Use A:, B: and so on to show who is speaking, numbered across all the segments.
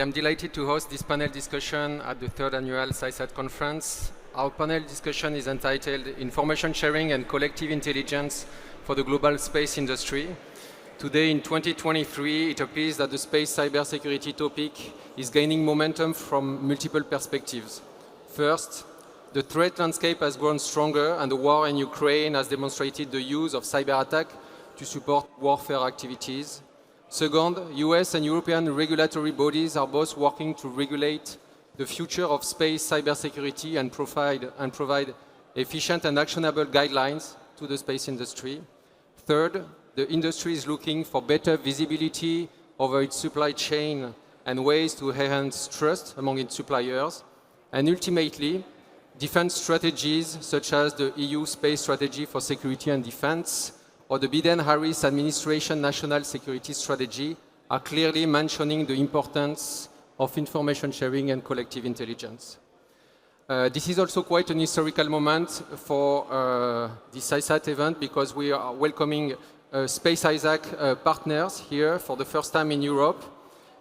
A: am delighted to host this panel discussion at the third annual CYSAT conference. Our panel discussion is entitled Information Sharing and Collective Intelligence for the Global Space Industry. Today in 2023, it appears that the space cybersecurity topic is gaining momentum from multiple perspectives. First, the threat landscape has grown stronger and the war in Ukraine has demonstrated the use of cyber attack to support warfare activities. Second, US and European regulatory bodies are both working to regulate the future of space cybersecurity and provide efficient and actionable guidelines to the space industry. Third, the industry is looking for better visibility over its supply chain and ways to enhance trust among its suppliers. And ultimately, defense strategies such as the EU Space Strategy for Security and Defense or the Biden-Harris administration National Security Strategy are clearly mentioning the importance of information sharing and collective intelligence. This is also quite an historical moment for the CYSAT event because we are welcoming Space-ISAC partners here for the first time in Europe.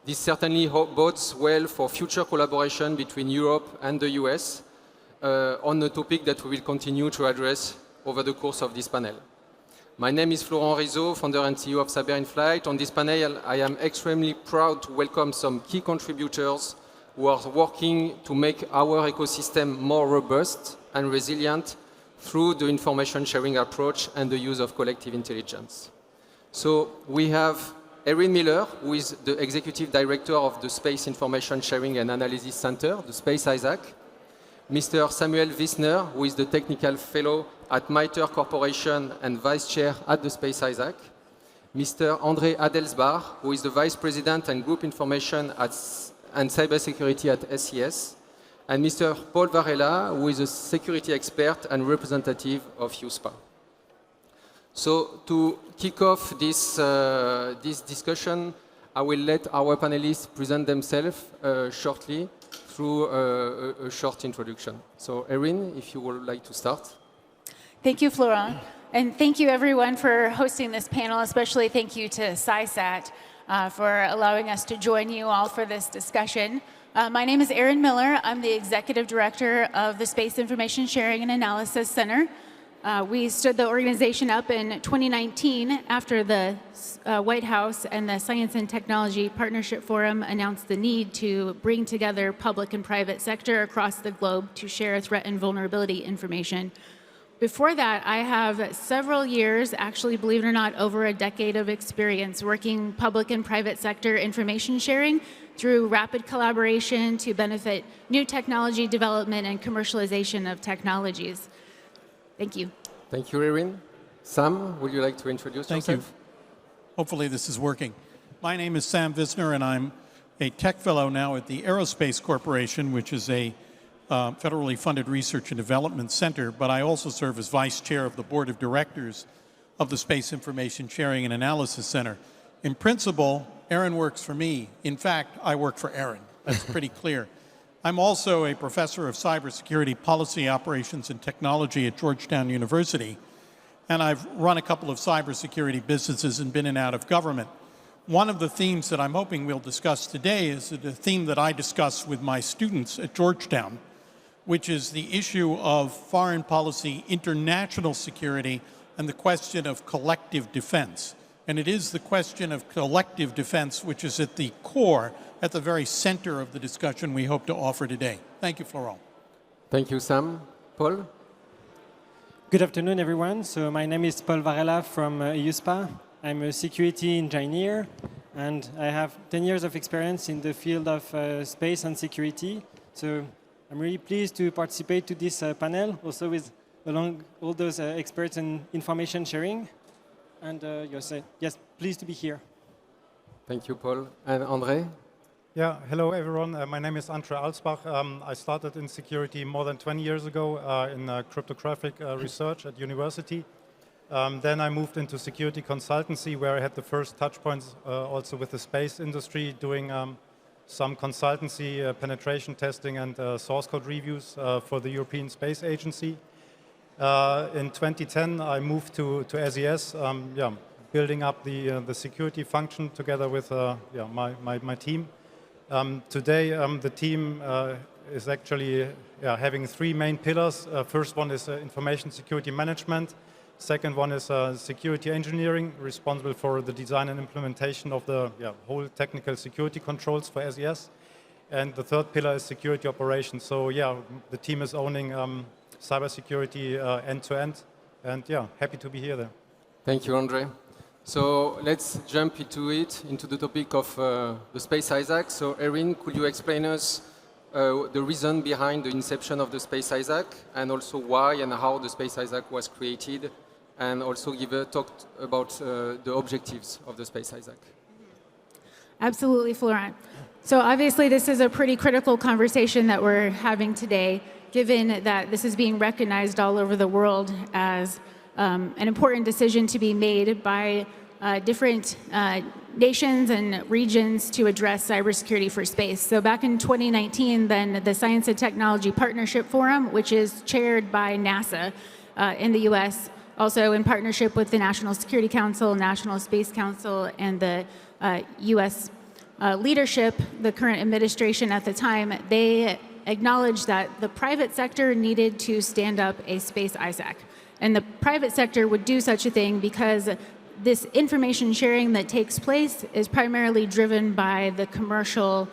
A: This certainly bodes well for future collaboration between Europe and the US on a topic that we will continue to address over the course of this panel. My name is Florent Rizzo, founder and CEO of CyberinFlight. On this panel, I am extremely proud to welcome some key contributors who are working to make our ecosystem more robust and resilient through the information sharing approach and the use of collective intelligence. So we have Erin Miller, who is the Executive Director of the Space Information Sharing and Analysis Center, the Space-ISAC. Mr. Samuel Visner, who is the Technical Fellow at MITRE Corporation and Vice Chair at the Space-ISAC. Mr. Adelsbach, who is the Vice President and Group Information and Cybersecurity at SES. And Mr. Paul Varela, who is a security expert and representative of EUSPA. So to kick off this discussion, I will let our panelists present themselves shortly through a short introduction. So Erin, if you would like to start.
B: Thank you, Florent. And thank you, everyone, for hosting this panel, especially thank you to CYSAT for allowing us to join you all for this discussion. My name is Erin Miller. I'm the Executive Director of the Space Information Sharing and Analysis Center. We stood the organization up in 2019 after the White House and the Science and Technology Partnership Forum announced the need to bring together public and private sector across the globe to share threat and vulnerability information. Before that, I have several years, actually, believe it or not, over a decade of experience working public and private sector information sharing through rapid collaboration to benefit new technology development and commercialization of technologies. Thank you.
A: Thank you, Erin. Sam, would you like to introduce yourself?
C: Thank you. Hopefully this is working. My name is Sam Visner, and I'm a tech fellow now at the Aerospace Corporation, which is a federally funded research and development center, but I also serve as vice chair of the board of directors of the Space Information Sharing and Analysis Center. In principle, Erin works for me. In fact, I work for Erin. That's pretty clear. I'm also a professor of cybersecurity policy operations and technology at Georgetown University, and I've run a couple of cybersecurity businesses and been in and out of government. One of the themes that I'm hoping we'll discuss today is the theme that I discuss with my students at Georgetown, which is the issue of foreign policy, international security, and the question of collective defense. And it is the question of collective defense which is at the core, at the very center of the discussion we hope to offer today. Thank you, Florent.
A: Thank you, Sam. Paul?
D: Good afternoon, everyone. So my name is Paul Varela from EUSPA. I'm a security engineer, and I have 10 years of experience in the field of space and security. So I'm really pleased to participate to this panel, also with along all those experts in information sharing. And yes, pleased to be here.
A: Thank you, Paul. And André?
E: Yeah, hello everyone. My name is Adelsbach. I started in security more than 20 years ago in cryptographic research at university. Then I moved into security consultancy where I had the first touch points also with the space industry, doing some consultancy, penetration testing and source code reviews for the European Space Agency. In 2010 I moved to SES, building up the security function together with my team. Today, the team is actually having three main pillars. First one is information security management. Second one is security engineering, responsible for the design and implementation of the whole technical security controls for SES. And the third pillar is security operations. So the team is owning cybersecurity end to end. And happy to be here there.
A: Thank you, Andre. So let's jump into the topic of the Space-ISAC. So Erin, could you explain us the reason behind the inception of the Space-ISAC, and also why and how the Space-ISAC was created, and also give a talk about the objectives of the Space-ISAC?
B: Absolutely, Florent. So obviously this is a pretty critical conversation that we're having today, given that this is being recognized all over the world as an important decision to be made by different nations and regions to address cybersecurity for space. So back in 2019, then the Science and Technology Partnership Forum, which is chaired by NASA in the US, also in partnership with the National Security Council, National Space Council, and the US leadership, the current administration at the time, they acknowledged that the private sector needed to stand up a Space-ISAC. And the private sector would do such a thing because this information sharing that takes place is primarily driven by the commercial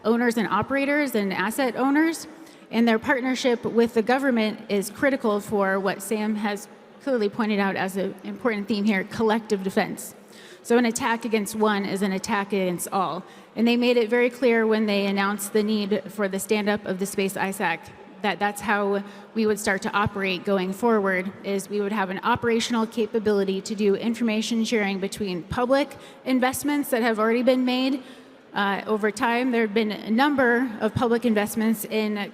B: owners and operators and asset owners. And their partnership with the government is critical for what Sam has clearly pointed out as an important theme here, collective defense. So an attack against one is an attack against all. And they made it very clear when they announced the need for the stand-up of the Space-ISAC that that's how we would start to operate going forward, is we would have an operational capability to do information sharing between public investments that have already been made. Over time, there have been a number of public investments in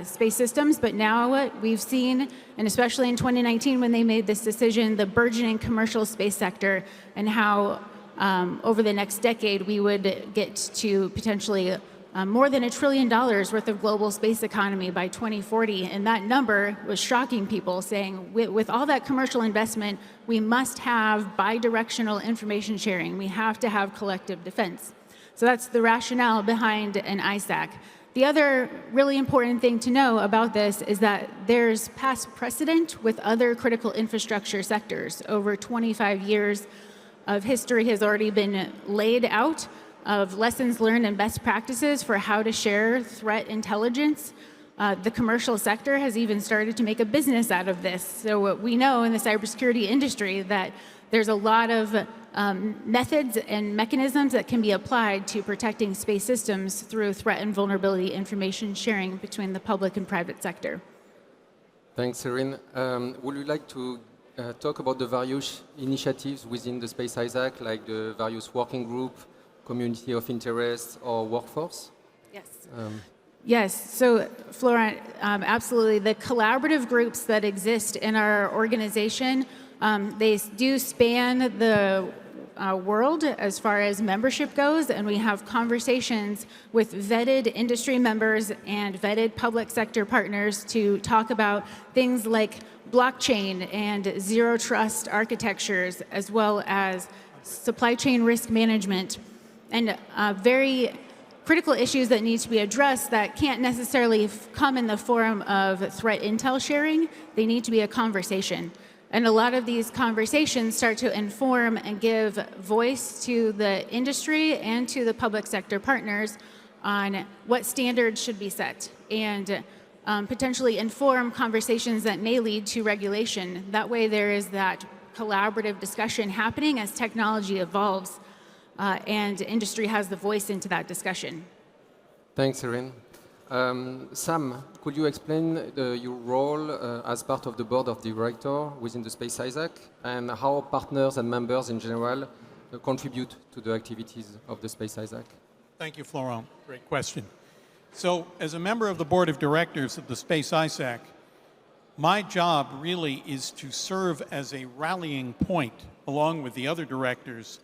B: space systems, but now we've seen, and especially in 2019 when they made this decision, the burgeoning commercial space sector, and how over the next decade we would get to potentially more than $1 trillion worth of global space economy by 2040. And that number was shocking people, saying with all that commercial investment, we must have bi-directional information sharing. We have to have collective defense. So that's the rationale behind an ISAC. The other really important thing to know about this is that there's past precedent with other critical infrastructure sectors. Over 25 years of history has already been laid out of lessons learned and best practices for how to share threat intelligence. The commercial sector has even started to make a business out of this. So we know in the cybersecurity industry that there's a lot of methods and mechanisms that can be applied to protecting space systems through threat and vulnerability information sharing between the public and private sector.
A: Thanks, Erin. Would you like to talk about the various initiatives within the Space-ISAC, like the various working group, community of interest, or workforce?
B: Yes. Yes, so Florent, absolutely. The collaborative groups that exist in our organization, they do span the world as far as membership goes, and we have conversations with vetted industry members and vetted public sector partners to talk about things like blockchain and zero trust architectures, as well as supply chain risk management, and very critical issues that need to be addressed that can't necessarily come in the form of threat intel sharing. They need to be a conversation. And a lot of these conversations start to inform and give voice to the industry and to the public sector partners on what standards should be set, and potentially inform conversations that may lead to regulation. That way there is that collaborative discussion happening as technology evolves, and industry has the voice into that discussion.
A: Thanks, Erin. Sam, could you explain your role as part of the board of directors within the Space-ISAC, and how partners and members in general contribute to the activities of the Space-ISAC?
C: Thank you, Florent. Great question. So, as a member of the board of directors of the Space-ISAC, my job really is to serve as a rallying point, along with the other directors,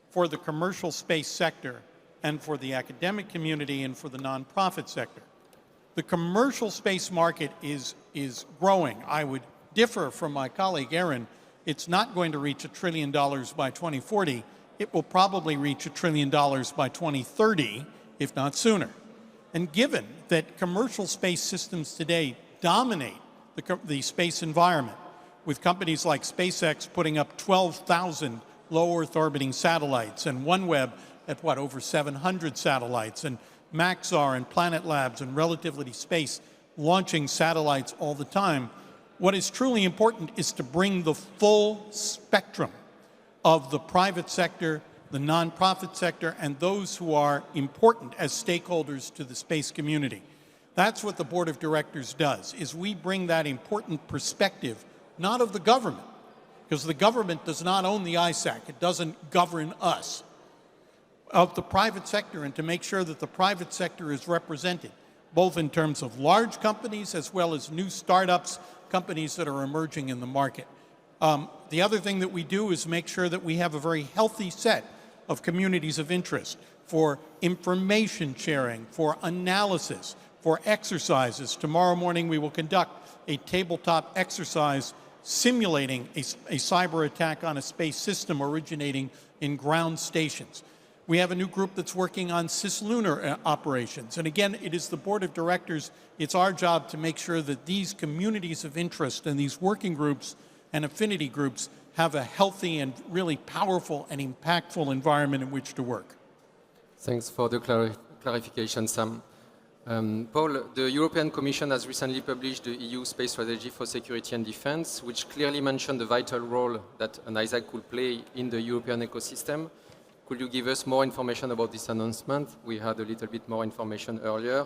C: for the commercial space sector and for the academic community and for the nonprofit sector. The commercial space market is growing. I would differ from my colleague Erin. It's not going to reach $1 trillion by 2040. It will probably reach $1 trillion by 2030, if not sooner. And given that commercial space systems today dominate the space environment, with companies like SpaceX putting up 12,000 low Earth orbiting satellites, and OneWeb at over 700 satellites, and Maxar and Planet Labs and Relativity Space launching satellites all the time, what is truly important is to bring the full spectrum of the private sector, the nonprofit sector, and those who are important as stakeholders to the space community. That's what the board of directors does, is we bring that important perspective, not of the government, because the government does not own the ISAC. It doesn't govern us, of the private sector, and to make sure that the private sector is represented, both in terms of large companies as well as new startups, companies that are emerging in the market. The other thing that we do is make sure that we have a very healthy set of communities of interest for information sharing, for analysis, for exercises. Tomorrow morning we will conduct a tabletop exercise simulating a cyber attack on a space system originating in ground stations. We have a new group that's working on cislunar operations. And again, it is the board of directors, it's our job to make sure that these communities of interest and these working groups and affinity groups have a healthy and really powerful and impactful environment in which to work.
A: Thanks for the clarification, Sam. Paul, the European Commission has recently published the EU Space Strategy for Security and Defense, which clearly mentioned the vital role that an ISAC could play in the European ecosystem. Could you give us more information about this announcement? We had a little bit more information earlier.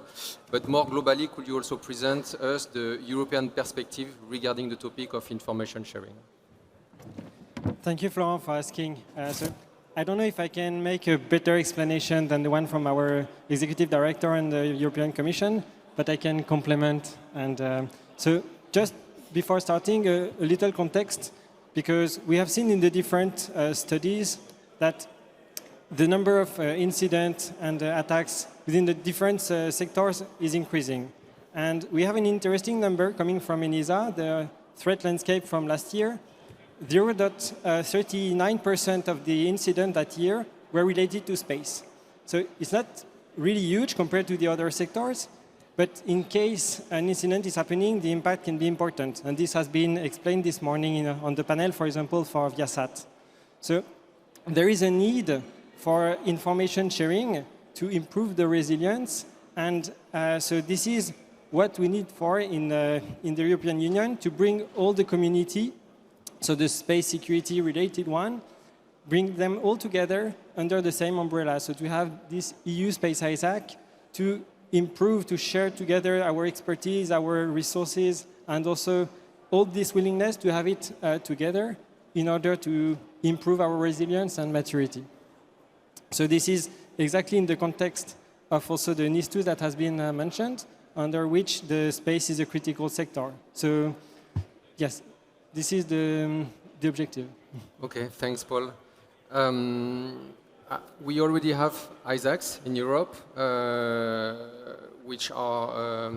A: But more globally, could you also present us the European perspective regarding the topic of information sharing?
D: Thank you, Florent, for asking. So I don't know if I can make a better explanation than the one from our executive director and the European Commission, but I can complement. And so just before starting, a little context, because we have seen in the different studies that the number of incidents and attacks within the different sectors is increasing. And we have an interesting number coming from ENISA, the threat landscape from last year. 0.39% of the incidents that year were related to space. So it's not really huge compared to the other sectors, but in case an incident is happening, the impact can be important. And this has been explained this morning on the panel, for example, for ViaSat. So there is a need for information sharing to improve the resilience. And so this is what we need for in the European Union to bring all the community, so the space security related one, bring them all together under the same umbrella. So to have this EU Space-ISAC to improve, to share together our expertise, our resources, and also all this willingness to have it together in order to improve our resilience and maturity. So this is exactly in the context of also the NIS2 that has been mentioned, under which the space is a critical sector. So yes, this is the objective.
A: Okay, thanks, Paul. We already have ISACs in Europe, which are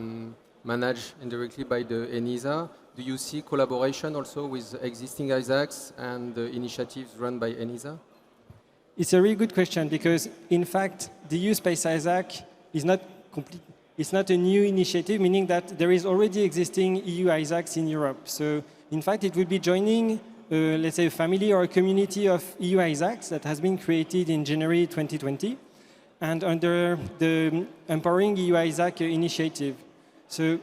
A: managed indirectly by the ENISA. Do you see collaboration also with existing ISACs and the initiatives run by ENISA?
D: It's a really good question, because in fact, the EU Space-ISAC is not complete. It's not a new initiative, meaning that there is already existing EU ISACs in Europe. So in fact, it will be joining, let's say, a family or a community of EU ISACs that has been created in January 2020, and under the Empowering EU ISAC initiative. So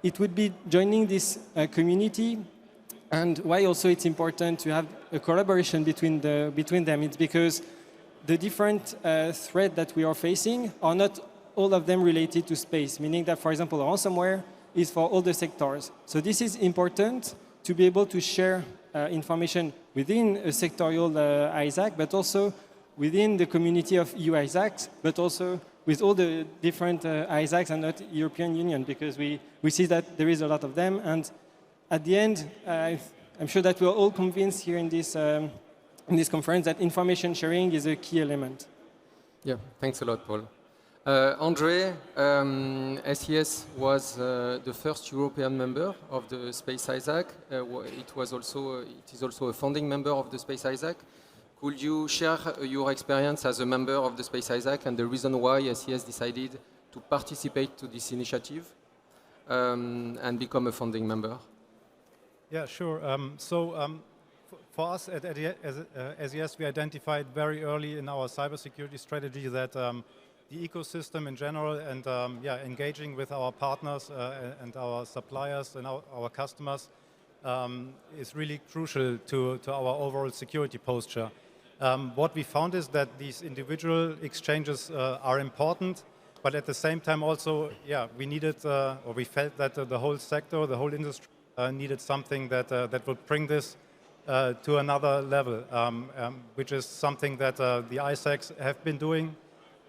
D: it would be joining this community. And why also it's important to have a collaboration between them, it's because the different threats that we are facing are not all of them related to space, meaning that, for example, ransomware is for all the sectors. So this is important to be able to share information within a sectorial ISAC, but also within the community of EU ISACs, but also with all the different ISACs and not European Union, because we see that there is a lot of them. And at the end, I'm sure that we're all convinced here in this conference that information sharing is a key element.
A: Yeah, thanks a lot, Paul. Andre, SES was the first European member of the Space-ISAC. It is also a founding member of the Space-ISAC. Could you share your experience as a member of the Space-ISAC and the reason why SES decided to participate to this initiative and become a founding member?
E: Yeah, sure. For us at SES, we identified very early in our cybersecurity strategy that the ecosystem in general and engaging with our partners and our suppliers and our customers is really crucial to our overall security posture. What we found is that these individual exchanges are important, but at the same time also, we needed, or we felt that the whole sector, the whole industry needed something that would bring this to another level, which is something that the ISACs have been doing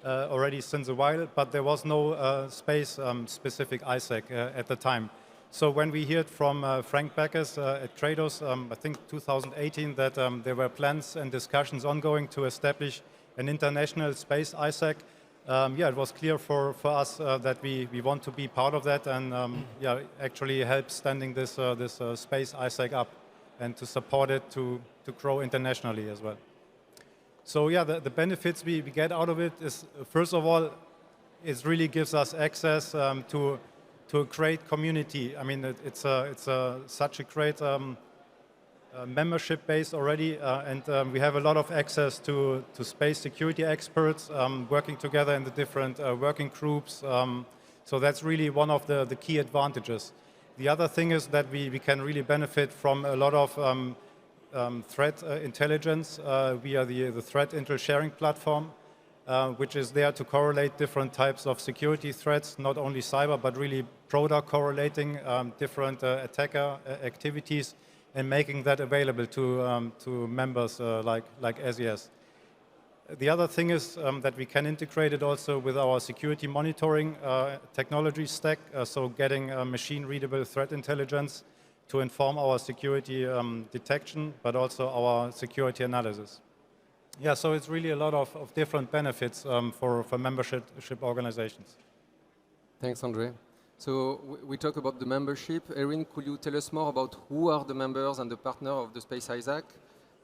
E: already since a while, but there was no space-specific ISAC at the time. So when we heard from Frank Beckers at Kratos, I think 2018, that there were plans and discussions ongoing to establish an international space ISAC, it was clear for us that we want to be part of that and actually help standing this space ISAC up and to support it to grow internationally as well. So the benefits we get out of it is, first of all, it really gives us access to a great community. I mean, it's such a great membership base already, and we have a lot of access to space security experts working together in the different working groups. So that's really one of the key advantages. The other thing is that we can really benefit from a lot of threat intelligence via the threat intel sharing platform, which is there to correlate different types of security threats, not only cyber, but really broader correlating different attacker activities and making that available to members like SES. The other thing is that we can integrate it also with our security monitoring technology stack, so getting machine-readable threat intelligence to inform our security detection, but also our security analysis. Yeah, so it's really a lot of different benefits for membership organizations.
A: Thanks, Andre. So we talk about the membership. Erin, could you tell us more about who are the members and the partner of the Space-ISAC,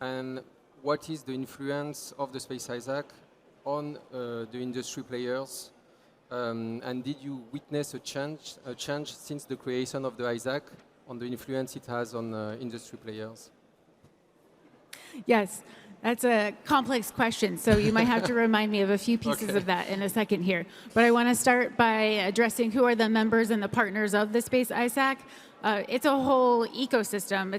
A: and what is the influence of the Space-ISAC on the industry players? And did you witness a change since the creation of the ISAC on the influence it has on industry players?
B: Yes, that's a complex question, so you might have to remind me of a few pieces of that in a second here. But I want to start by addressing who are the members and the partners of the Space-ISAC. It's a whole ecosystem.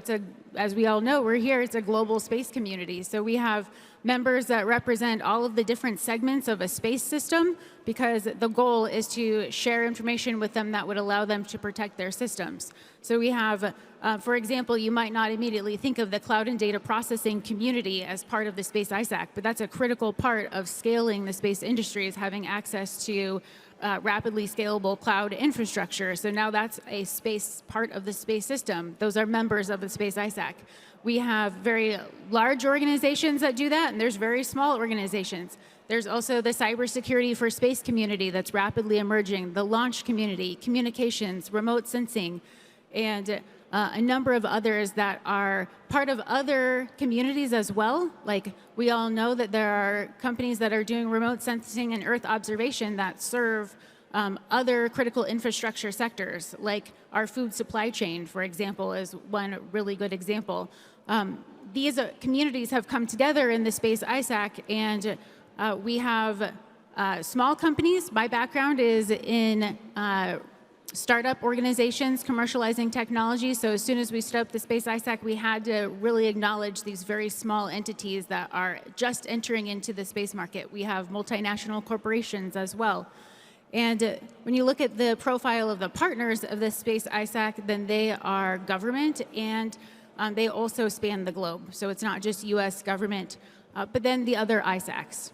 B: As we all know, we're here, it's a global space community. So we have members that represent all of the different segments of a space system, because the goal is to share information with them that would allow them to protect their systems. So we have, for example, you might not immediately think of the cloud and data processing community as part of the Space-ISAC, but that's a critical part of scaling the space industry, is having access to rapidly scalable cloud infrastructure. So now that's a space part of the space system. Those are members of the Space-ISAC. We have very large organizations that do that, and there's very small organizations. There's also the cybersecurity for space community that's rapidly emerging, the launch community, communications, remote sensing, and a number of others that are part of other communities as well. Like, we all know that there are companies that are doing remote sensing and Earth observation that serve other critical infrastructure sectors, like our food supply chain, for example, is one really good example. These communities have come together in the Space-ISAC, and we have small companies. My background is in startup organizations commercializing technology. So as soon as we stood up the Space-ISAC, we had to really acknowledge these very small entities that are just entering into the space market. We have multinational corporations as well. And when you look at the profile of the partners of the Space-ISAC, then they are government, and they also span the globe. So it's not just US government, but then the other ISACs.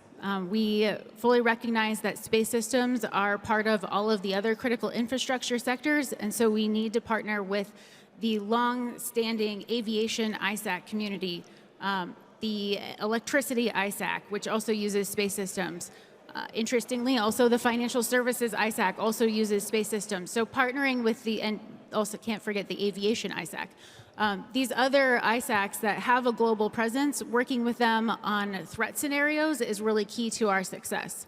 B: We fully recognize that space systems are part of all of the other critical infrastructure sectors, and so we need to partner with the long-standing aviation ISAC community, the electricity ISAC, which also uses space systems. Interestingly, also the financial services ISAC also uses space systems. So partnering with and also can't forget the aviation ISAC. These other ISACs that have a global presence, working with them on threat scenarios is really key to our success.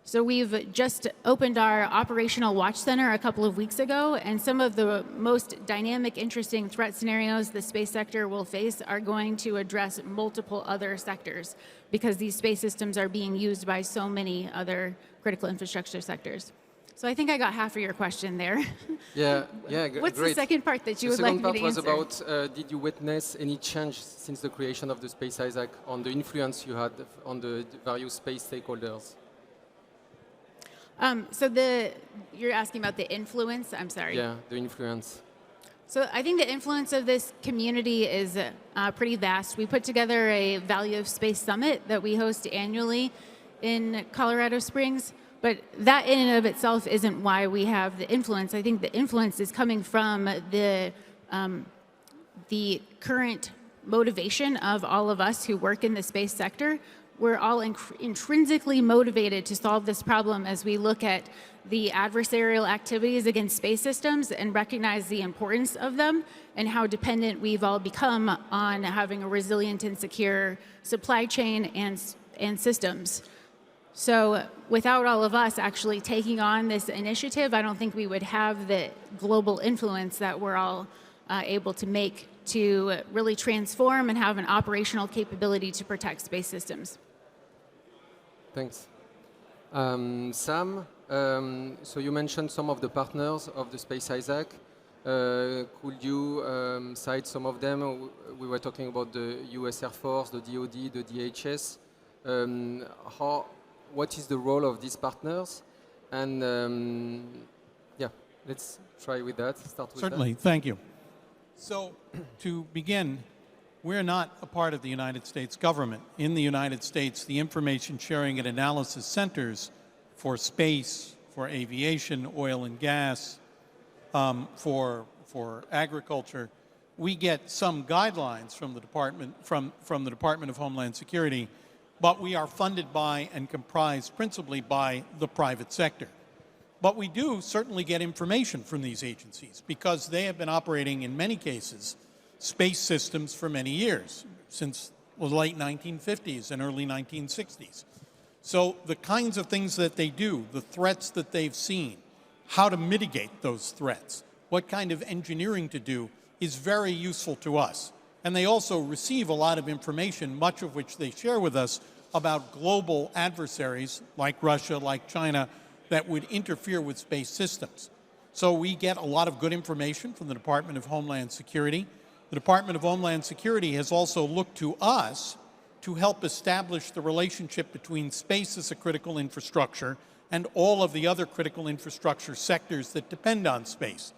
B: So we've just opened our Operational Watch Center a couple of weeks ago, and some of the most dynamic, interesting threat scenarios the space sector will face are going to address multiple other sectors because these space systems are being used by so many other critical infrastructure sectors. So I think I got half of your question there.
A: Yeah,
B: What's
A: great.
B: the second part that you would like me to answer?
A: The second part was about, did you witness any change since the creation of the Space-ISAC on the influence you had on the various space stakeholders?
B: You're asking about the influence? I'm sorry.
A: Yeah, the influence.
B: So I think the influence of this community is pretty vast. We put together a Value of Space Summit that we host annually in Colorado Springs, but that in and of itself isn't why we have the influence. I think the influence is coming from the current motivation of all of us who work in the space sector. We're all intrinsically motivated to solve this problem as we look at the adversarial activities against space systems and recognize the importance of them and how dependent we've all become on having a resilient and secure supply chain and systems. So without all of us actually taking on this initiative, I don't think we would have the global influence that we're all able to make to really transform and have an operational capability to protect space systems.
A: Thanks. Sam, so you mentioned some of the partners of the Space-ISAC. Could you cite some of them? We were talking about the US Air Force, the DoD, the DHS. What is the role of these partners? And yeah, let's try with that. Start with
C: Certainly, thank you. So to begin, we're not a part of the United States government. In the United States, the information sharing and analysis centers for space, for aviation, oil and gas, for agriculture, we get some guidelines from the Department of Homeland Security, but we are funded by and comprised principally by the private sector. But we do certainly get information from these agencies because they have been operating, in many cases, space systems for many years, since the late 1950s and early 1960s. So the kinds of things that they do, the threats that they've seen, how to mitigate those threats, what kind of engineering to do is very useful to us. And they also receive a lot of information, much of which they share with us, about global adversaries like Russia, like China, that would interfere with space systems. So we get a lot of good information from the Department of Homeland Security. The Department of Homeland Security has also looked to us to help establish the relationship between space as a critical infrastructure and all of the other critical infrastructure sectors that depend on space.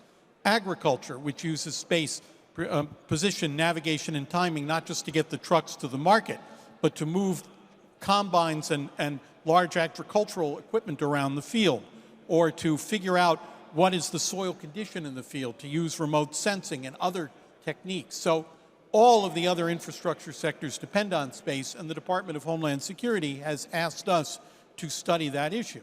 C: Agriculture, which uses space position, navigation, and timing, not just to get the trucks to the market, but to move combines and large agricultural equipment around the field, or to figure out what is the soil condition in the field, to use remote sensing and other techniques. So all of the other infrastructure sectors depend on space, and the Department of Homeland Security has asked us to study that issue.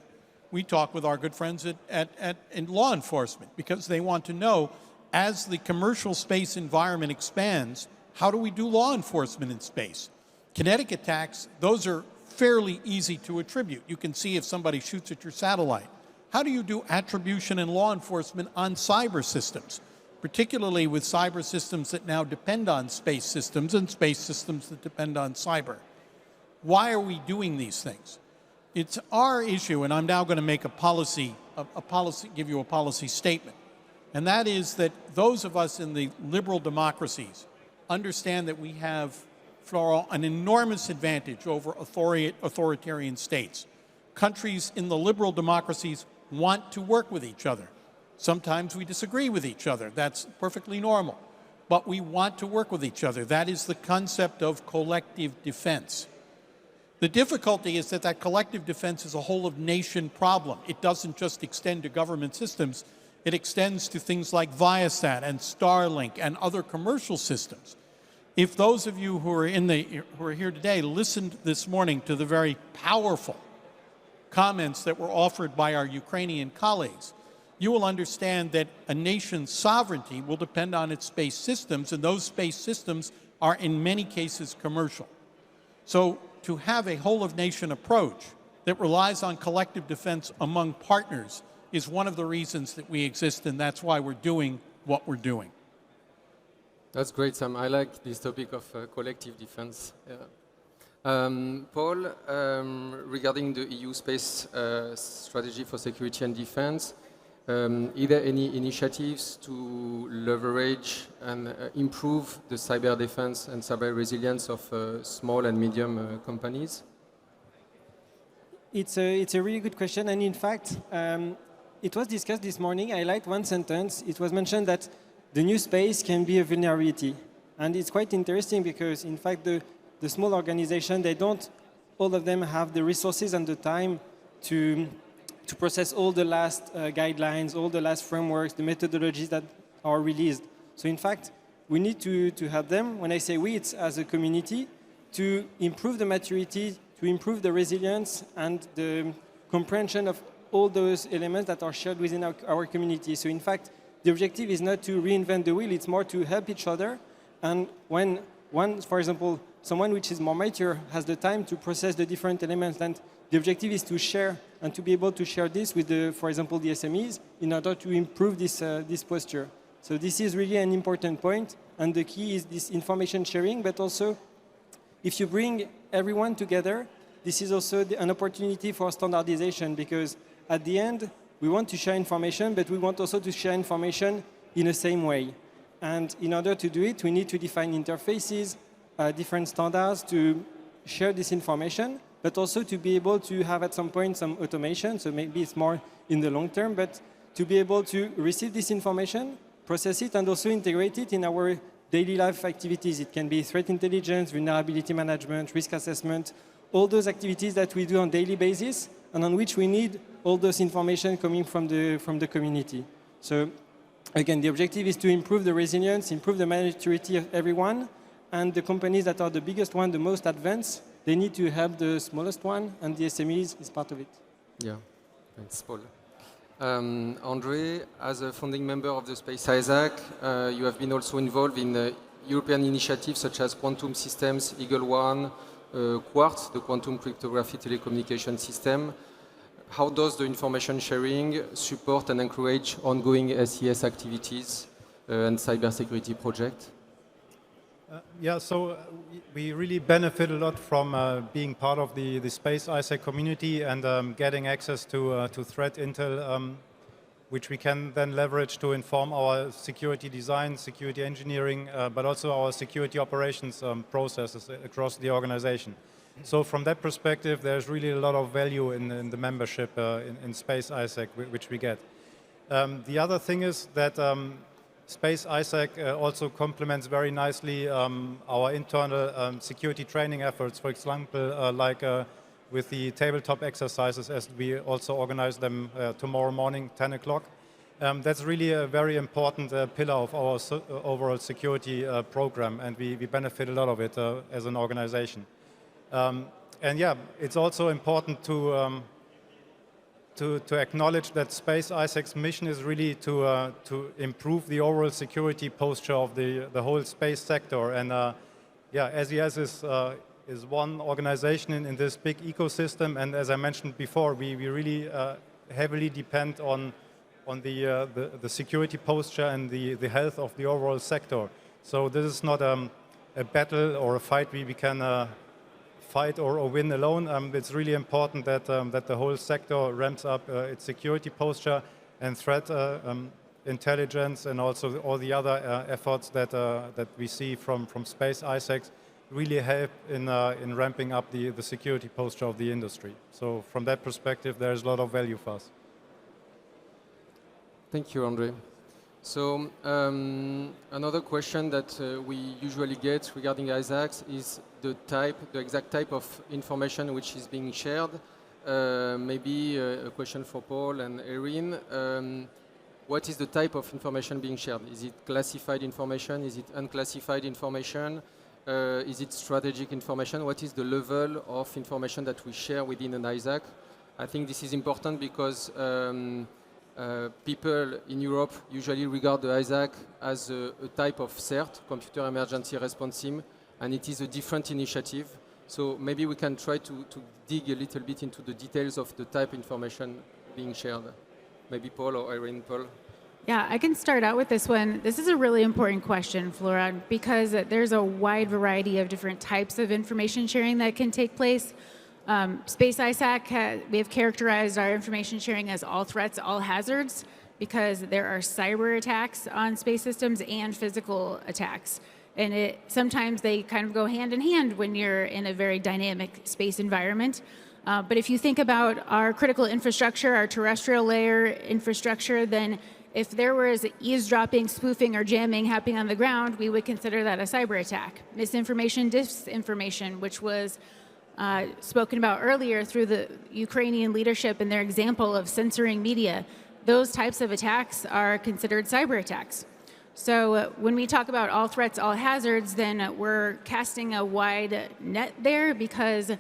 C: We talk with our good friends in law enforcement because they want to know, as the commercial space environment expands, how do we do law enforcement in space? Kinetic attacks, those are fairly easy to attribute. You can see if somebody shoots at your satellite. How do you do attribution and law enforcement on cyber systems, particularly with cyber systems that now depend on space systems and space systems that depend on cyber? Why are we doing these things? It's our issue, and I'm now going to make give you a policy statement. And that is that those of us in the liberal democracies understand that we have, Florent, an enormous advantage over authoritarian states. Countries in the liberal democracies want to work with each other. Sometimes we disagree with each other. That's perfectly normal. But we want to work with each other. That is the concept of collective defense. The difficulty is that collective defense is a whole-of-nation problem. It doesn't just extend to government systems. It extends to things like ViaSat and Starlink and other commercial systems. If those of you who are here today listened this morning to the very powerful comments that were offered by our Ukrainian colleagues, you will understand that a nation's sovereignty will depend on its space systems, and those space systems are in many cases commercial. So to have a whole-of-nation approach that relies on collective defense among partners is one of the reasons that we exist, and that's why we're doing what we're doing.
A: That's great, Sam. I like this topic of collective defense. Yeah. Paul, regarding the EU space strategy for security and defense, are there any initiatives to leverage and improve the cyber defense and cyber resilience of small and medium companies?
D: It's a really good question, and in fact, it was discussed this morning. I liked one sentence. It was mentioned that the new space can be a vulnerability. And it's quite interesting because, in fact, the small organization, they don't, all of them have the resources and the time to process all the last guidelines, all the last frameworks, the methodologies that are released. So, in fact, we need to help them. When I say we, it's as a community, to improve the maturity, to improve the resilience and the comprehension of all those elements that are shared within our community. So, in fact, the objective is not to reinvent the wheel, it's more to help each other. And when for example, someone which is more mature has the time to process the different elements, then the objective is to share and to be able to share this with, for example, the SMEs in order to improve this posture. So this is really an important point, and the key is this information sharing, but also if you bring everyone together, this is also an opportunity for standardization, because at the end, we want to share information, but we want also to share information in the same way. And in order to do it, we need to define interfaces, different standards to share this information, but also to be able to have at some point some automation, so maybe it's more in the long term, but to be able to receive this information, process it, and also integrate it in our daily life activities. It can be threat intelligence, vulnerability management, risk assessment, all those activities that we do on a daily basis, and on which we need all those information coming from the community. So again, the objective is to improve the resilience, improve the maturity of everyone, and the companies that are the biggest one, the most advanced, they need to help the smallest one, and the SMEs is part of it.
A: Yeah, thanks, Paul. Andre, as a founding member of the Space-ISAC, you have been also involved in European initiatives such as Quantum Systems, Eagle One, Quartz, the quantum cryptography telecommunication system. How does the information sharing support and encourage ongoing SES activities and cybersecurity projects?
E: Yeah, so we really benefit a lot from being part of the Space-ISAC community and getting access to threat intel, which we can then leverage to inform our security design, security engineering, but also our security operations processes across the organization. So from that perspective, there's really a lot of value in the membership in Space-ISAC, which we get. The other thing is that Space-ISAC also complements very nicely our internal security training efforts, for example, like with the tabletop exercises, as we also organize them tomorrow morning, 10 o'clock. That's really a very important pillar of our overall security program, and we benefit a lot of it as an organization. And yeah, it's also important to acknowledge that Space-ISAC's mission is really to improve the overall security posture of the whole space sector. And yeah, SES is one organization in this big ecosystem. And as I mentioned before, we really heavily depend on the security posture and the health of the overall sector. So this is not a battle or a fight we can fight or win alone. It's really important that the whole sector ramps up its security posture and threat intelligence, and also all the other efforts that we see from Space-ISAC really help in ramping up the security posture of the industry. So from that perspective, there's a lot of value for us.
A: Thank you, Andre. So another question that we usually get regarding ISACs is the exact type of information which is being shared. Maybe a question for Paul and Erin. What is the type of information being shared? Is it classified information? Is it unclassified information? Is it strategic information? What is the level of information that we share within an ISAC? I think this is important because people in Europe usually regard the ISAC as a type of CERT, Computer Emergency Response Team, and it is a different initiative. So maybe we can try to dig a little bit into the details of the type information being shared. Maybe Paul or Erin. Paul?
B: Yeah, I can start out with this one. This is a really important question, Florent, because there's a wide variety of different types of information sharing that can take place. Space-ISAC, we have characterized our information sharing as all threats, all hazards, because there are cyber attacks on space systems and physical attacks. And sometimes they kind of go hand in hand when you're in a very dynamic space environment. But if you think about our critical infrastructure, our terrestrial layer infrastructure, then if there was eavesdropping, spoofing, or jamming happening on the ground, we would consider that a cyber attack. Misinformation, disinformation, which was spoken about earlier through the Ukrainian leadership and their example of censoring media, those types of attacks are considered cyber attacks. So when we talk about all threats, all hazards, then we're casting a wide net there because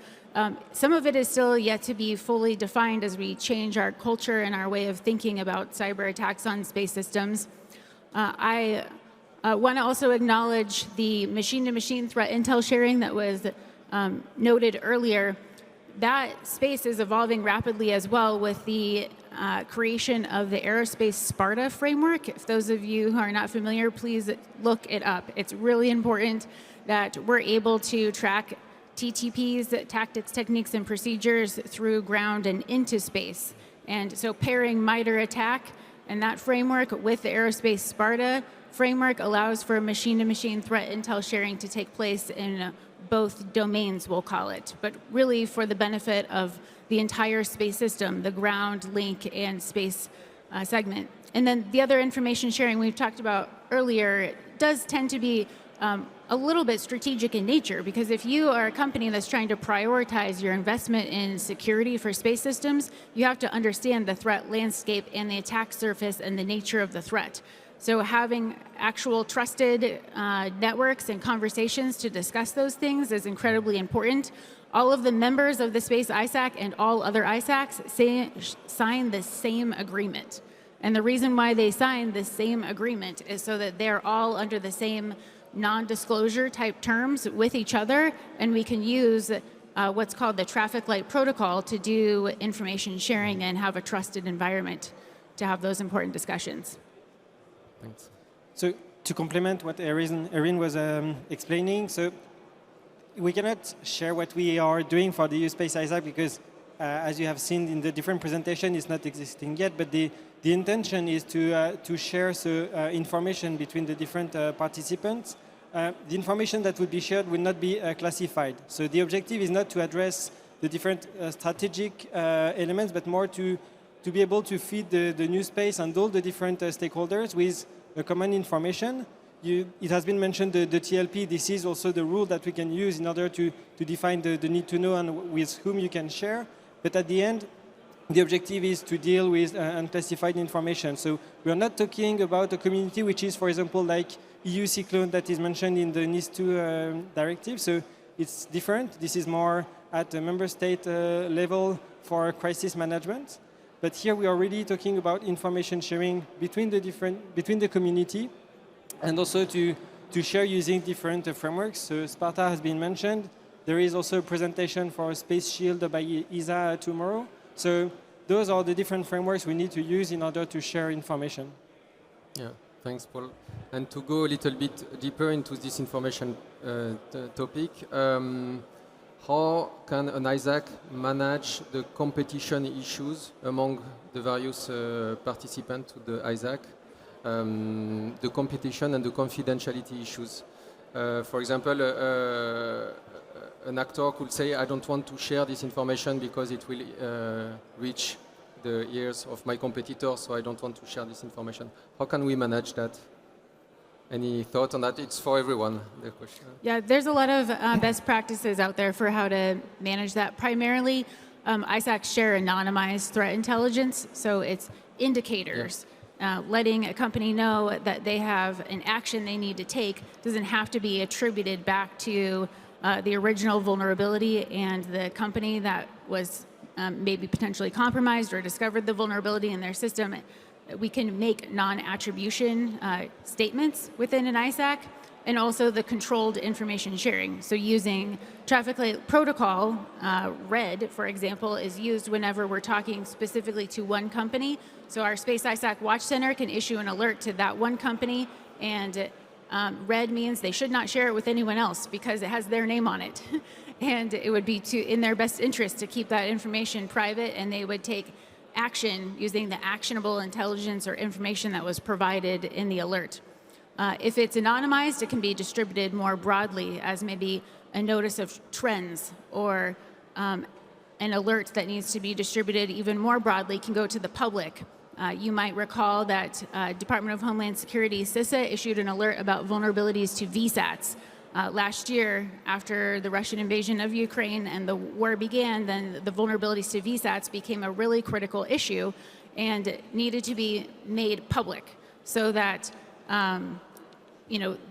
B: some of it is still yet to be fully defined as we change our culture and our way of thinking about cyber attacks on space systems. I want to also acknowledge the machine-to-machine threat intel sharing that was noted earlier. That space is evolving rapidly as well with the creation of the Aerospace Sparta framework. If those of you who are not familiar, please look it up. It's really important that we're able to track TTPs, tactics, techniques, and procedures through ground and into space. And so pairing MITRE attack and that framework with the Aerospace Sparta framework allows for machine-to-machine threat intel sharing to take place in both domains, we'll call it, but really for the benefit of the entire space system, the ground, link, and space segment. And then the other information sharing we've talked about earlier does tend to be a little bit strategic in nature, because if you are a company that's trying to prioritize your investment in security for space systems, you have to understand the threat landscape and the attack surface and the nature of the threat. So having actual trusted networks and conversations to discuss those things is incredibly important. All of the members of the Space-ISAC and all other ISACs sign the same agreement. And the reason why they sign the same agreement is so that they're all under the same non-disclosure type terms with each other, and we can use what's called the traffic light protocol to do information sharing and have a trusted environment to have those important discussions.
A: Thanks.
D: So to complement what Erin was explaining, so we cannot share what we are doing for the Space-ISAC because, as you have seen in the different presentation, it's not existing yet. But the intention is to share information between the different participants. The information that would be shared will not be classified. So the objective is not to address the different strategic elements, but more to be able to feed the new space and all the different stakeholders with a common information. It has been mentioned the TLP. This is also the rule that we can use in order to define the need to know and with whom you can share. But at the end, the objective is to deal with unclassified information. So we are not talking about a community which is, for example, like EU Cyclone that is mentioned in the NIS2 directive. So it's different. This is more at the member state level for crisis management. But here we are really talking about information sharing between the community, and also to share using different frameworks. So Sparta has been mentioned. There is also a presentation for Space Shield by ESA tomorrow. So those are the different frameworks we need to use in order to share information.
A: Yeah, thanks, Paul. And to go a little bit deeper into this information topic, how can an ISAC manage the competition issues among the various participants to the ISAC, the competition and the confidentiality issues? For example, an actor could say, I don't want to share this information because it will reach the ears of my competitors, so I don't want to share this information. How can we manage that? Any thought on that? It's for everyone, the question.
B: Yeah, there's a lot of best practices out there for how to manage that. Primarily, ISACs share anonymized threat intelligence, so it's indicators. Yeah. Letting a company know that they have an action they need to take doesn't have to be attributed back to the original vulnerability and the company that was maybe potentially compromised or discovered the vulnerability in their system, we can make non-attribution statements within an ISAC, and also the controlled information sharing. So using traffic light protocol, RED, for example, is used whenever we're talking specifically to one company. So our Space-ISAC Watch Center can issue an alert to that one company, and RED means they should not share it with anyone else because it has their name on it. And it would be in their best interest to keep that information private, and they would take action using the actionable intelligence or information that was provided in the alert. If it's anonymized, it can be distributed more broadly as maybe a notice of trends, or an alert that needs to be distributed even more broadly can go to the public. You might recall that Department of Homeland Security, CYSAT, issued an alert about vulnerabilities to VSATs. Last year, after the Russian invasion of Ukraine and the war began, then the vulnerabilities to VSATs became a really critical issue and needed to be made public so that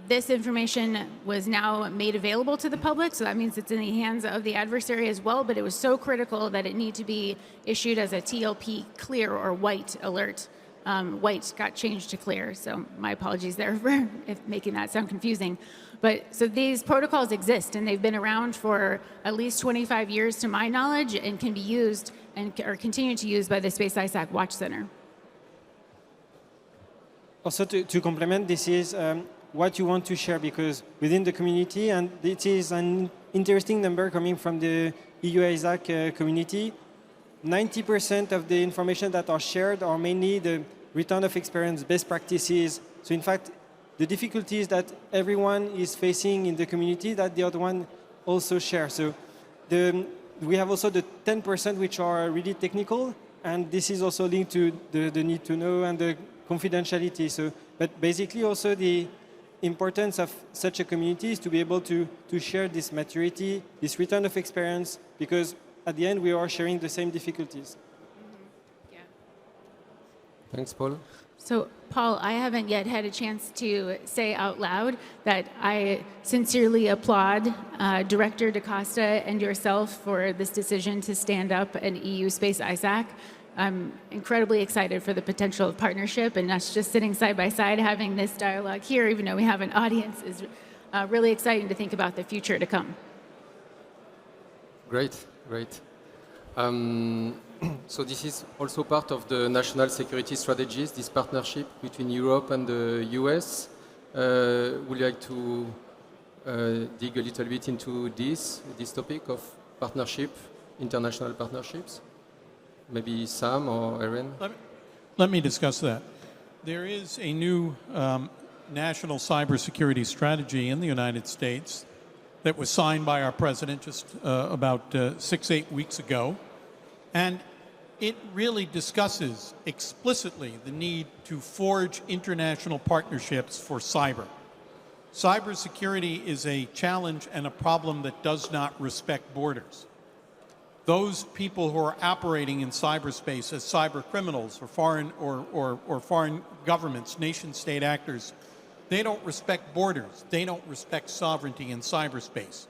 B: this information was now made available to the public, so that means it's in the hands of the adversary as well, but it was so critical that it needed to be issued as a TLP clear or white alert. White got changed to clear, so my apologies there for making that sound confusing. But so these protocols exist, and they've been around for at least 25 years to my knowledge, and can be used and are continued to use by the Space-ISAC Watch Center.
D: Also, to complement, this is what you want to share, because within the community, and it is an interesting number coming from the EUSPA community, 90% of the information that are shared are mainly the return of experience, best practices. So in fact, the difficulties that everyone is facing in the community that the other one also shares. So we have also the 10% which are really technical, and this is also linked to the need to know and the confidentiality. So, but basically also the importance of such a community is to be able to share this maturity, this return of experience, because at the end we are sharing the same difficulties.
B: Yeah.
A: Thanks, Paul.
B: So, Paul, I haven't yet had a chance to say out loud that I sincerely applaud Director DaCosta and yourself for this decision to stand up an EU Space-ISAC. I'm incredibly excited for the potential of partnership, and us just sitting side by side having this dialogue here, even though we have an audience, is really exciting to think about the future to come.
A: Great, great. So this is also part of the national security strategies, this partnership between Europe and the US. Would you like to dig a little bit into this topic of partnership, international partnerships? Maybe Sam or Erin?
C: Let me discuss that. There is a new national cybersecurity strategy in the United States that was signed by our president just about 6-8 weeks ago. And it really discusses explicitly the need to forge international partnerships for cyber. Cybersecurity is a challenge and a problem that does not respect borders. Those people who are operating in cyberspace as cyber criminals or foreign governments, nation-state actors, they don't respect borders. They don't respect sovereignty in cyberspace.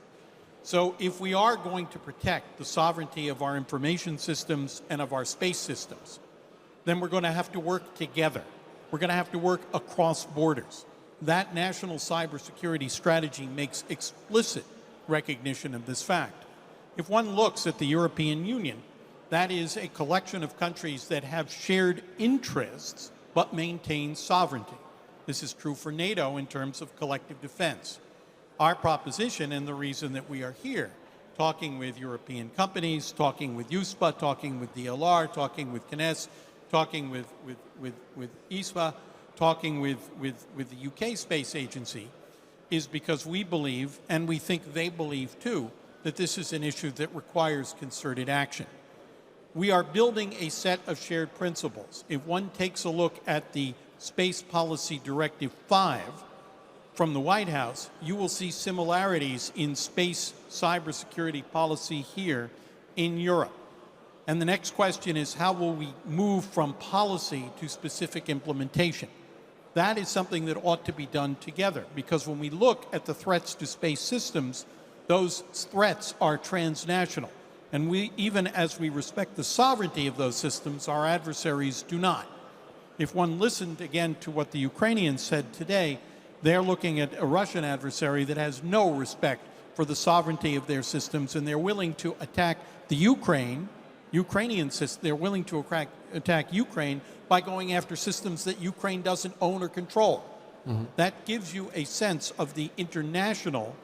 C: So if we are going to protect the sovereignty of our information systems and of our space systems, then we're going to have to work together. We're going to have to work across borders. That national cybersecurity strategy makes explicit recognition of this fact. If one looks at the European Union, that is a collection of countries that have shared interests but maintain sovereignty. This is true for NATO in terms of collective defense. Our proposition, and the reason that we are here, talking with European companies, talking with EUSPA, talking with DLR, talking with CNES, talking with EUSPA, talking with the UK Space Agency, is because we believe, and we think they believe too, that this is an issue that requires concerted action. We are building a set of shared principles. If one takes a look at the Space Policy Directive 5 from the White House, you will see similarities in space cybersecurity policy here in Europe. And the next question is, how will we move from policy to specific implementation? That is something that ought to be done together, because when we look at the threats to space systems, those threats are transnational. And even as we respect the sovereignty of those systems, our adversaries do not. If one listened again to what the Ukrainians said today, they're looking at a Russian adversary that has no respect for the sovereignty of their systems, and they're willing to attack the Ukrainian system. They're willing to attack Ukraine by going after systems that Ukraine doesn't own or control. Mm-hmm. That gives you a sense of the international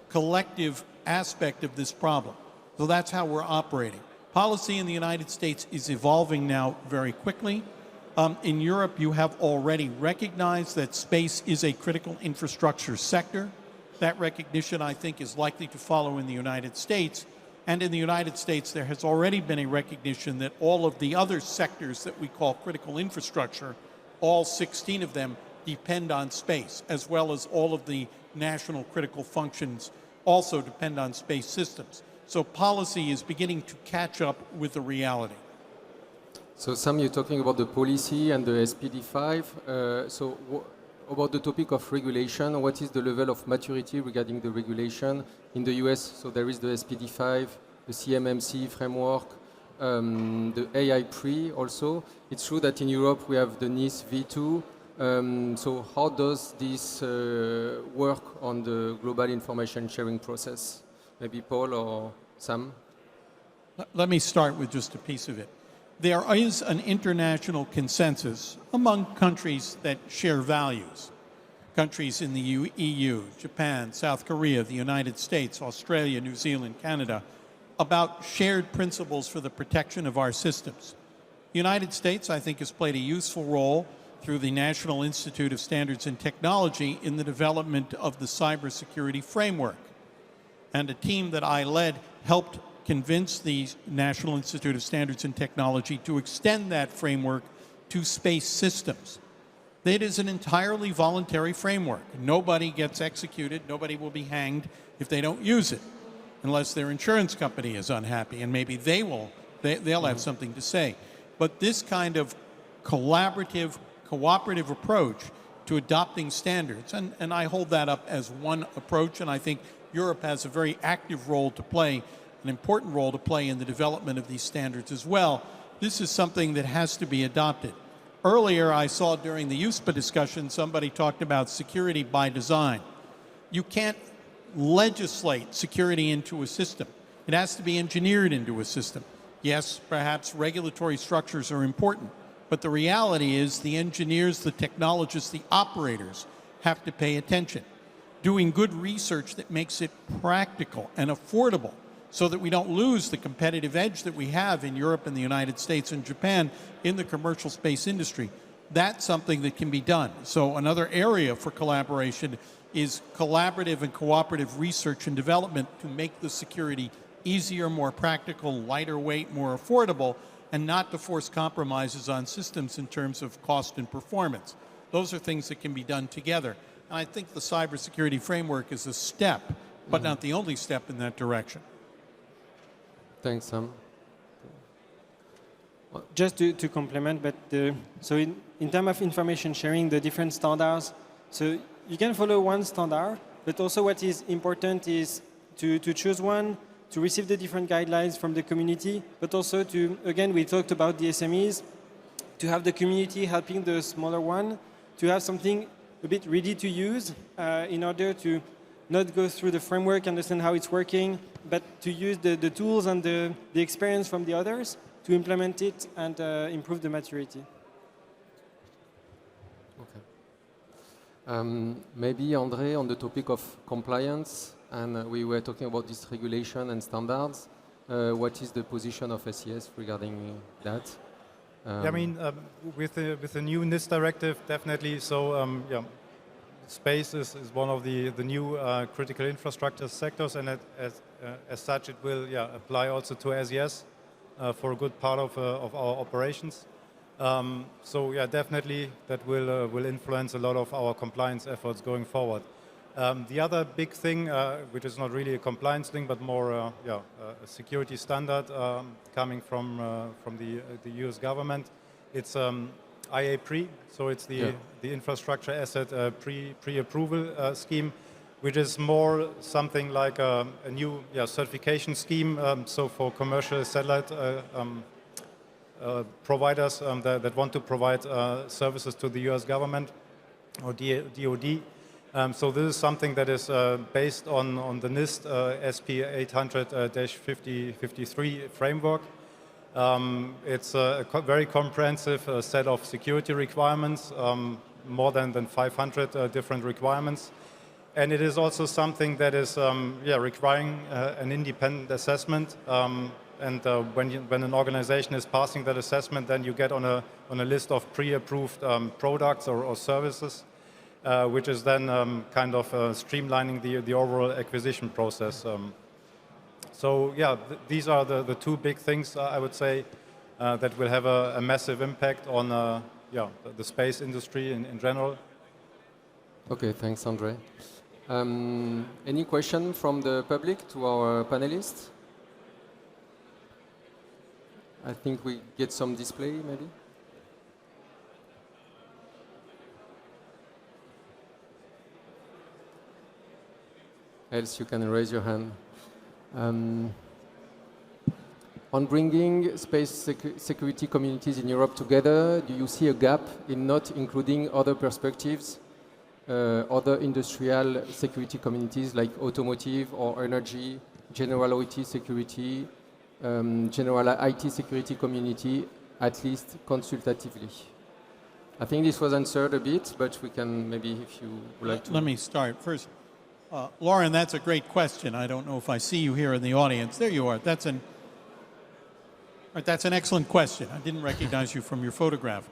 C: collective aspect of this problem. So that's how we're operating. Policy in the United States is evolving now very quickly. In Europe, you have already recognized that space is a critical infrastructure sector. That recognition, I think, is likely to follow in the United States. And in the United States, there has already been a recognition that all of the other sectors that we call critical infrastructure, all 16 of them, depend on space, as well as all of the national critical functions also depend on space systems. So policy is beginning to catch up with the reality.
A: So Sam, you're talking about the policy and the SPD5. About the topic of regulation, what is the level of maturity regarding the regulation in the US? So there is the SPD5, the CMMC framework, the AI3 also. It's true that in Europe we have the NIS V2. So how does this work on the global information sharing process? Maybe Paul or Sam?
C: Let me start with just a piece of it. There is an international consensus among countries that share values. Countries in the EU, Japan, South Korea, the United States, Australia, New Zealand, Canada, about shared principles for the protection of our systems. The United States, I think, has played a useful role through the National Institute of Standards and Technology in the development of the cybersecurity framework. And a team that I led helped convince the National Institute of Standards and Technology to extend that framework to space systems. It is an entirely voluntary framework. Nobody gets executed, nobody will be hanged if they don't use it, unless their insurance company is unhappy, and maybe they'll have something to say. But this kind of collaborative, cooperative approach to adopting standards, and I hold that up as one approach, and I think Europe has a very active role to play, an important role to play in the development of these standards as well. This is something that has to be adopted. Earlier, I saw during the EUSPA discussion, somebody talked about security by design. You can't legislate security into a system. It has to be engineered into a system. Yes, perhaps regulatory structures are important, but the reality is the engineers, the technologists, the operators have to pay attention. Doing good research that makes it practical and affordable so that we don't lose the competitive edge that we have in Europe and the United States and Japan in the commercial space industry. That's something that can be done. So another area for collaboration is collaborative and cooperative research and development to make the security easier, more practical, lighter weight, more affordable, and not to force compromises on systems in terms of cost and performance. Those are things that can be done together. And I think the cybersecurity framework is a step, but not the only step in that direction.
A: Thanks, Sam.
D: Just to complement, but so in terms of information sharing, the different standards, so you can follow one standard, but also what is important is to choose one, to receive the different guidelines from the community, but also to, again, we talked about the SMEs, to have the community helping the smaller one, to have something a bit ready to use in order to not go through the framework, understand how it's working, but to use the tools and the experience from the others to implement it and improve the maturity.
A: Okay. Maybe, André, on the topic of compliance, and we were talking about this regulation and standards. What is the position of SES regarding that?
E: Yeah, I mean, with the new NIS directive, definitely. So, yeah, space is one of the new critical infrastructure sectors, and as such, it will apply also to SES for a good part of our operations. So, yeah, definitely that will influence a lot of our compliance efforts going forward. The other big thing, which is not really a compliance thing, but more a security standard coming from the US government, it's IA-PRE, so it's the infrastructure asset pre-approval scheme. which is more something like a new certification scheme. So for commercial satellite providers that want to provide services to the US government or DoD. So this is something that is based on the NIST SP 800-5053 framework. It's a very comprehensive set of security requirements, more than 500 different requirements. And it is also something that is requiring an independent assessment. When an organization is passing that assessment, then you get on a list of pre-approved products or services, which is then kind of streamlining the overall acquisition process. So yeah, these are the two big things I would say that will have a massive impact on the space industry in general.
A: Okay, thanks, Andre. Any question from the public to our panelists? I think we get some display, maybe. Else you can raise your hand. On bringing space security communities in Europe together, do you see a gap in not including other perspectives, other industrial security communities like automotive or energy, general OT security, general IT security community, at least consultatively? I think this was answered a bit, but we can maybe, if you would like to.
C: Let me start. First, Lauren, that's a great question. I don't know if I see you here in the audience. There you are. That's an excellent question. I didn't recognize you from your photograph.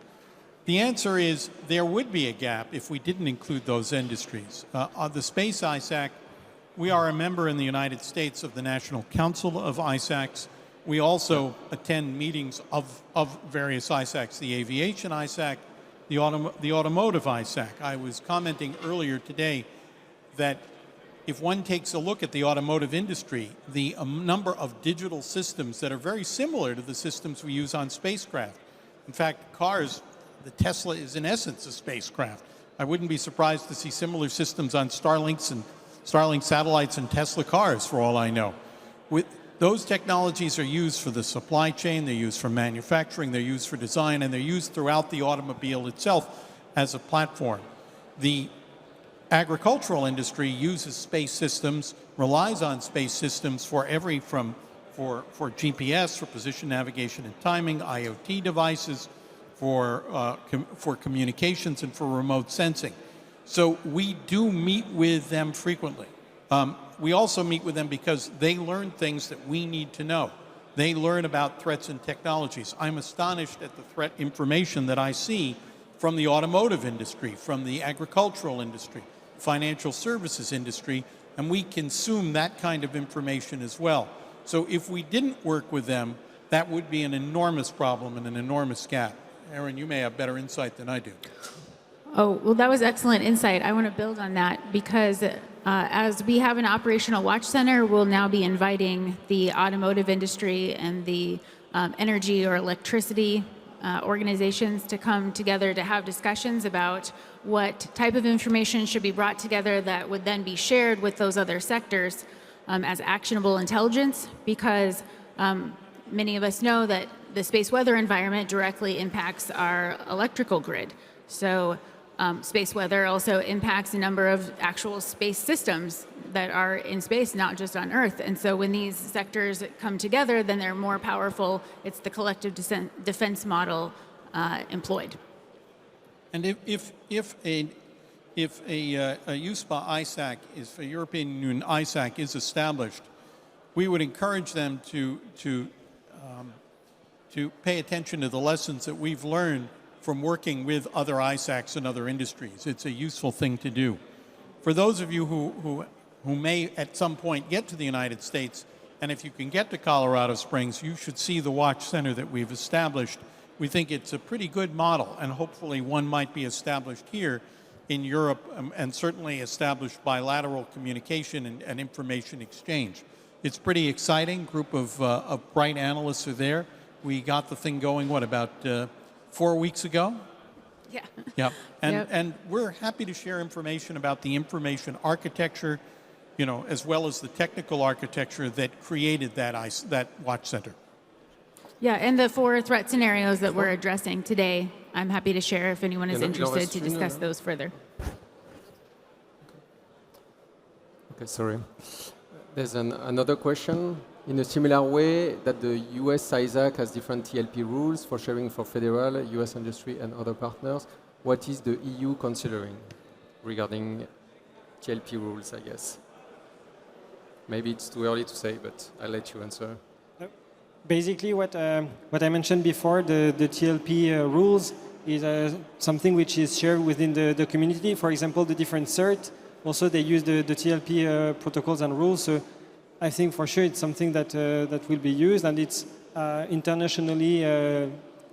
C: The answer is there would be a gap if we didn't include those industries. On the Space-ISAC, we are a member in the United States of the National Council of ISACs. We also attend meetings of various ISACs, the Aviation ISAC, the Automotive ISAC. I was commenting earlier today that if one takes a look at the automotive industry, the number of digital systems that are very similar to the systems we use on spacecraft. In fact, cars, the Tesla is in essence a spacecraft. I wouldn't be surprised to see similar systems on Starlinks and Starlink satellites and Tesla cars, for all I know. Those technologies are used for the supply chain, they're used for manufacturing, they're used for design, and they're used throughout the automobile itself as a platform. The agricultural industry uses space systems, relies on space systems for for GPS, for position navigation and timing, IoT devices, for communications and for remote sensing. So we do meet with them frequently. We also meet with them because they learn things that we need to know. They learn about threats and technologies. I'm astonished at the threat information that I see from the automotive industry, from the agricultural industry, financial services industry, and we consume that kind of information as well. So if we didn't work with them, that would be an enormous problem and an enormous gap. Erin, you may have better insight than I do.
B: Oh, well, that was excellent insight. I want to build on that because as we have an operational watch center, we'll now be inviting the automotive industry and the energy or electricity organizations to come together to have discussions about what type of information should be brought together that would then be shared with those other sectors as actionable intelligence, because many of us know that the space weather environment directly impacts our electrical grid. So space weather also impacts a number of actual space systems that are in space, not just on Earth. And so when these sectors come together, then they're more powerful. It's the collective defense model employed.
C: And if a EUSPA ISAC if a European Union ISAC is established, we would encourage them to pay attention to the lessons that we've learned from working with other ISACs and other industries. It's a useful thing to do. For those of you who may at some point get to the United States, and if you can get to Colorado Springs, you should see the watch center that we've established. We think it's a pretty good model, and hopefully one might be established here in Europe, and certainly establish bilateral communication and information exchange. It's pretty exciting. Group of bright analysts are there. We got the thing going, what, about 4 weeks ago?
B: Yeah.
C: Yeah, and,
B: Yep.
C: and we're happy to share information about the information architecture, as well as the technical architecture that created that watch center.
B: Yeah, and the 4 threat scenarios that we're addressing today, I'm happy to share if anyone is interested to discuss those further.
A: Okay, sorry. There's another question. In a similar way that the US CYSAC has different TLP rules for sharing for federal, US industry, and other partners, what is the EU considering regarding TLP rules, I guess? Maybe it's too early to say, but I'll let you answer.
D: Basically, what I mentioned before, the TLP rules is something which is shared within the community. For example, the different CERT, also they use the TLP protocols and rules. So I think for sure it's something that will be used, and it's internationally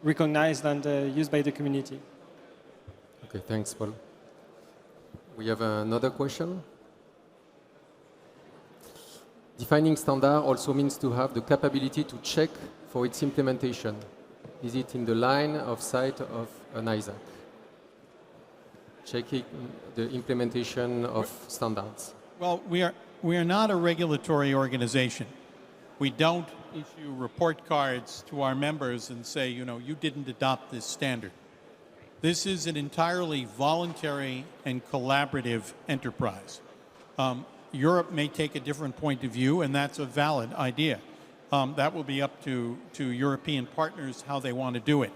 D: recognized and used by the community.
A: Okay, thanks, Paul. We have another question. Defining standard also means to have the capability to check for its implementation. Is it in the line of sight of an ISAC? Checking the implementation of standards.
C: Well, we are not a regulatory organization. We don't issue report cards to our members and say, you didn't adopt this standard. This is an entirely voluntary and collaborative enterprise. Europe may take a different point of view, and that's a valid idea. That will be up to European partners how they want to do it.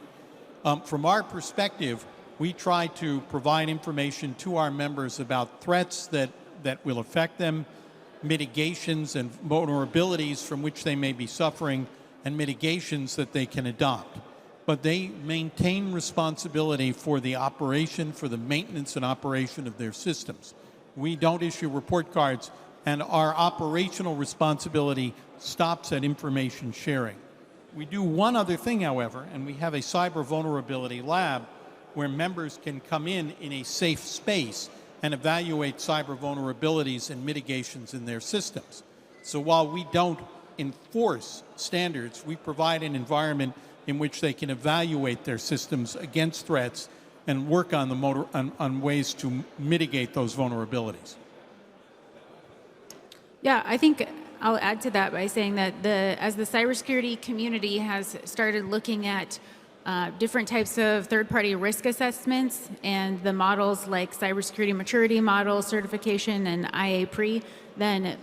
C: From our perspective, we try to provide information to our members about threats that will affect them, mitigations and vulnerabilities from which they may be suffering, and mitigations that they can adopt. But they maintain responsibility for the operation, for the maintenance and operation of their systems. We don't issue report cards, and our operational responsibility stops at information sharing. We do one other thing, however, and we have a cyber vulnerability lab where members can come in a safe space and evaluate cyber vulnerabilities and mitigations in their systems. So while we don't enforce standards, we provide an environment in which they can evaluate their systems against threats and work on ways to mitigate those vulnerabilities.
B: Yeah, I think I'll add to that by saying that as the cybersecurity community has started looking at different types of third-party risk assessments and the models like cybersecurity maturity model certification and IA-PRE, then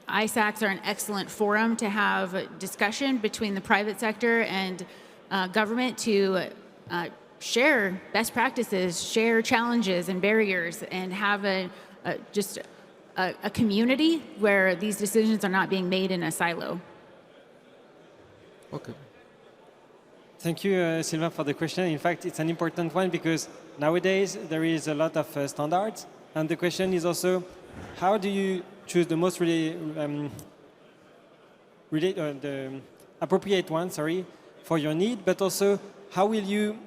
B: ISACs are an excellent forum to have discussion between the private sector and government to share best practices, share challenges and barriers, and have a community where these decisions are not being made in a silo.
A: Okay.
D: Thank you, Sylvain, for the question. In fact, it's an important one because nowadays there is a lot of standards, and the question is also, how do you choose the most the appropriate one, for your need, but also how will you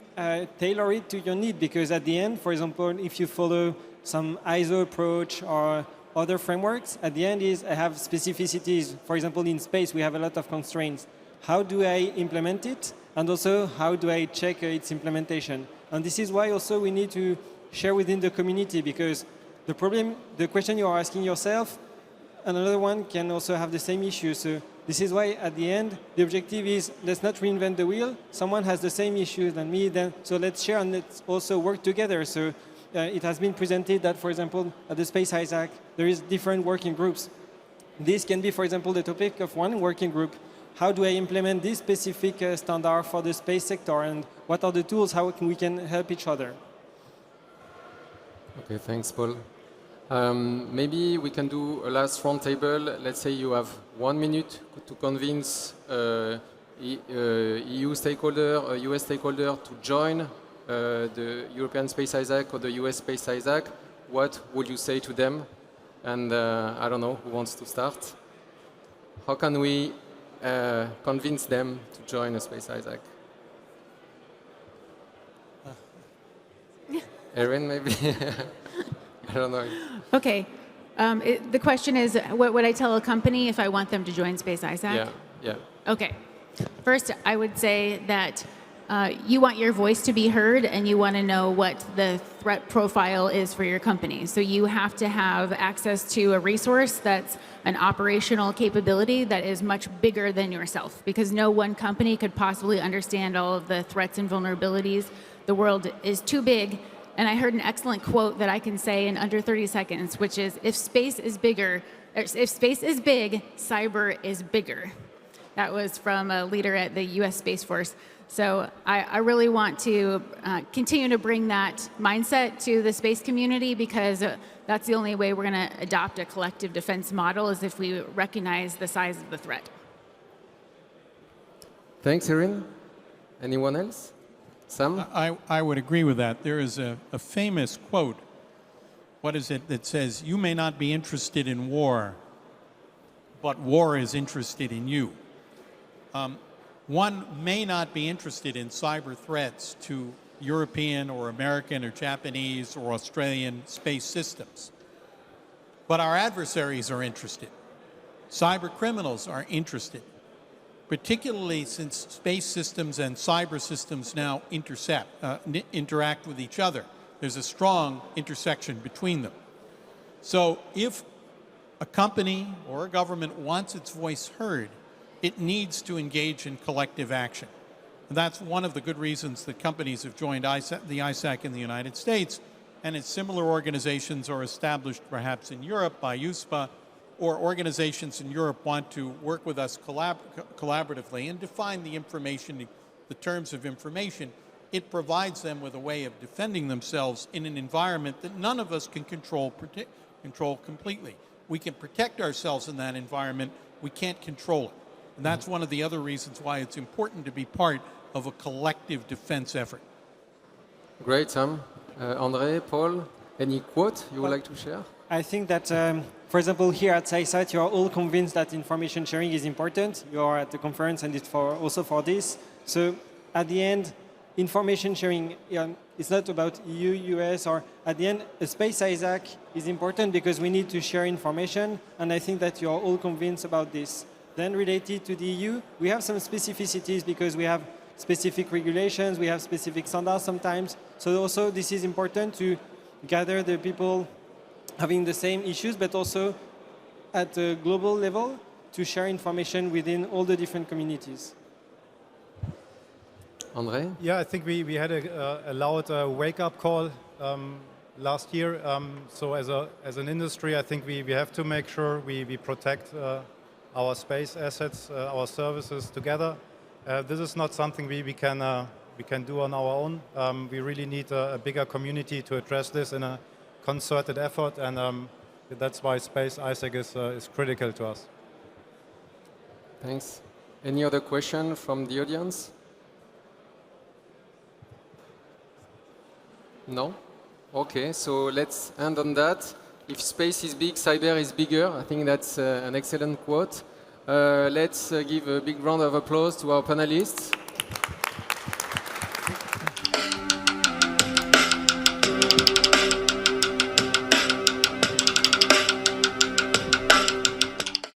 D: tailor it to your need? Because at the end, for example, if you follow some ISO approach or other frameworks, at the end I have specificities. For example, in space, we have a lot of constraints. How do I implement it? And also, how do I check its implementation? And this is why also we need to share within the community, because the question you are asking yourself, and another one can also have the same issue. So this is why at the end, the objective is, let's not reinvent the wheel. Someone has the same issues than me, so let's share and let's also work together. So it has been presented that, for example, at the Space-ISAC, there is different working groups. This can be, for example, the topic of one working group. How do I implement this specific standard for the space sector, and what are the tools, how we can help each other?
A: Okay, thanks, Paul. Maybe we can do a last roundtable. Let's say you have 1 minute to convince EU stakeholder, a US stakeholder to join the European Space-ISAC or the US Space-ISAC. What would you say to them? And I don't know, who wants to start? How can we convince them to join a Space-ISAC? Erin, maybe? I don't know.
B: Okay. The question is, what would I tell a company if I want them to join Space-ISAC?
A: Yeah.
B: Okay. First, I would say that you want your voice to be heard and you want to know what the threat profile is for your company. So you have to have access to a resource that's an operational capability that is much bigger than yourself, because no one company could possibly understand all of the threats and vulnerabilities. The world is too big. And I heard an excellent quote that I can say in under 30 seconds, which is, if space is big, cyber is bigger. That was from a leader at the US Space Force. So I really want to continue to bring that mindset to the space community, because that's the only way we're going to adopt a collective defense model, is if we recognize the size of the threat.
A: Thanks, Erin. Anyone else? Sam?
C: I would agree with that. There is a famous quote. What is it that says, "You may not be interested in war, but war is interested in you." One may not be interested in cyber threats to European or American or Japanese or Australian space systems, but our adversaries are interested. Cyber criminals are interested, particularly since space systems and cyber systems now interact with each other. There's a strong intersection between them. So if a company or a government wants its voice heard, it needs to engage in collective action. And that's one of the good reasons that companies have joined the ISAC in the United States, and its similar organizations are established perhaps in Europe by EUSPA, or organizations in Europe want to work with us collaboratively and define the information, the terms of information. It provides them with a way of defending themselves in an environment that none of us can control completely. We can protect ourselves in that environment. We can't control it. And that's one of the other reasons why it's important to be part of a collective defense effort.
A: Great, Sam. André, Paul, any quote you would like to share?
D: I think that, for example, here at CYSAT, you are all convinced that information sharing is important. You are at the conference, and it's also for this. So at the end, information sharing, it's not about EU, US, or at the end, a Space-ISAC is important because we need to share information, and I think that you're all convinced about this. Then related to the EU, we have some specificities because we have specific regulations, we have specific standards sometimes. So also this is important to gather the people having the same issues, but also at a global level to share information within all the different communities.
A: André?
E: Yeah, I think we had a loud wake-up call last year. So as an industry, I think we have to make sure we protect our space assets, our services together. This is not something we can do on our own. We really need a bigger community to address this in a concerted effort, and that's why Space-ISAC is critical to us.
A: Thanks. Any other question from the audience? No? Okay, so let's end on that. If space is big, cyber is bigger. I think that's an excellent quote. Let's give a big round of applause to our panelists.